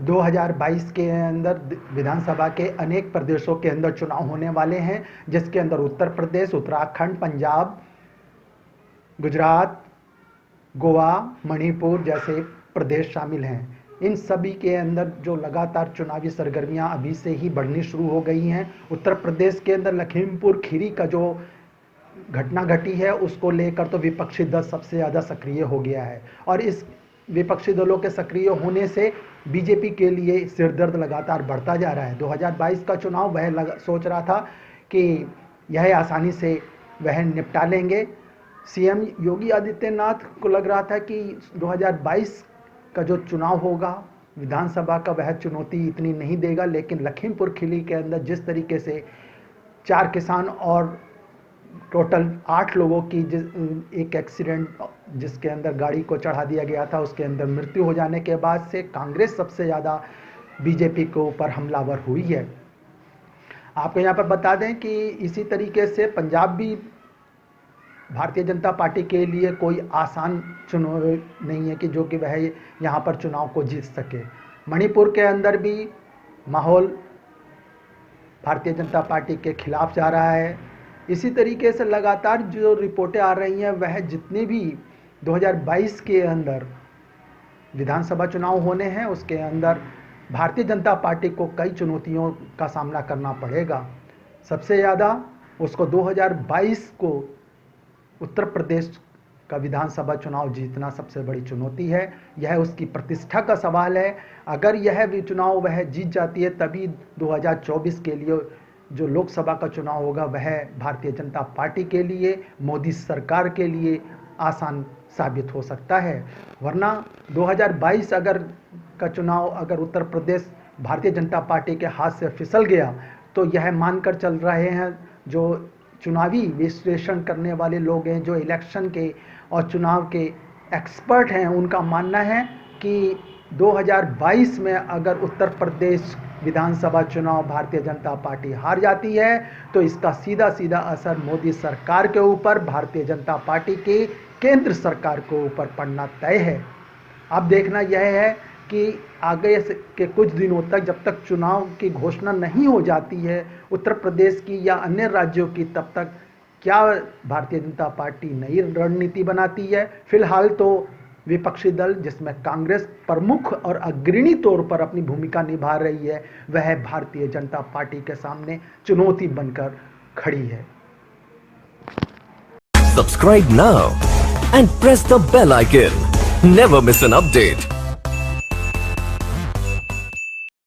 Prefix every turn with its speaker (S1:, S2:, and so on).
S1: 2022 के अंदर विधानसभा के अनेक प्रदेशों के अंदर चुनाव होने वाले हैं, जिसके अंदर उत्तर प्रदेश, उत्तराखंड, पंजाब, गुजरात, गोवा, मणिपुर जैसे प्रदेश शामिल हैं। इन सभी के अंदर जो लगातार चुनावी सरगर्मियां अभी से ही बढ़नी शुरू हो गई हैं। उत्तर प्रदेश के अंदर लखीमपुर खीरी का जो घटना घटी है, उसको लेकर तो विपक्षी दल सबसे ज़्यादा सक्रिय हो गया है, और इस विपक्षी दलों के सक्रिय होने से बीजेपी के लिए सिरदर्द लगातार बढ़ता जा रहा है। 2022 का चुनाव वह सोच रहा था कि यह आसानी से वह निपटा लेंगे। सीएम योगी आदित्यनाथ को लग रहा था कि 2022 का जो चुनाव होगा विधानसभा का, वह चुनौती इतनी नहीं देगा, लेकिन लखीमपुर खीरी के अंदर जिस तरीके से 4 किसान और टोटल 8 लोगों की एक एक्सीडेंट जिसके अंदर गाड़ी को चढ़ा दिया गया था, उसके अंदर मृत्यु हो जाने के बाद से कांग्रेस सबसे ज़्यादा बीजेपी के ऊपर हमलावर हुई है। आपको यहाँ पर बता दें कि इसी तरीके से पंजाब भी भारतीय जनता पार्टी के लिए कोई आसान चुनाव नहीं है कि जो कि वह यहाँ पर चुनाव को जीत सके। मणिपुर के अंदर भी माहौल भारतीय जनता पार्टी के खिलाफ जा रहा है। इसी तरीके से लगातार जो रिपोर्टें आ रही हैं, वह जितने भी 2022 के अंदर विधानसभा चुनाव होने हैं, उसके अंदर भारतीय जनता पार्टी को कई चुनौतियों का सामना करना पड़ेगा। सबसे ज़्यादा उसको 2022 को उत्तर प्रदेश का विधानसभा चुनाव जीतना सबसे बड़ी चुनौती है। यह उसकी प्रतिष्ठा का सवाल है। अगर यह चुनाव वह जीत जाती है, तभी 2024 के लिए जो लोकसभा का चुनाव होगा वह भारतीय जनता पार्टी के लिए, मोदी सरकार के लिए आसान साबित हो सकता है। वरना 2022 का चुनाव अगर उत्तर प्रदेश भारतीय जनता पार्टी के हाथ से फिसल गया, तो यह मानकर चल रहे हैं जो चुनावी विश्लेषण करने वाले लोग हैं, जो इलेक्शन के और चुनाव के एक्सपर्ट हैं, उनका मानना है कि 2022 में अगर उत्तर प्रदेश विधानसभा चुनाव भारतीय जनता पार्टी हार जाती है, तो इसका सीधा सीधा असर मोदी सरकार के ऊपर, भारतीय जनता पार्टी के केंद्र सरकार के ऊपर पड़ना तय है। अब देखना यह है कि आगे के कुछ दिनों तक, जब तक चुनाव की घोषणा नहीं हो जाती है उत्तर प्रदेश की या अन्य राज्यों की, तब तक क्या भारतीय जनता पार्टी नई रणनीति बनाती है। फिलहाल तो विपक्षी दल, जिसमें कांग्रेस प्रमुख और अग्रणी तौर पर अपनी भूमिका निभा रही है, वह भारतीय जनता पार्टी के सामने चुनौती बनकर खड़ी है।
S2: Subscribe now and press the bell icon. Never miss an update.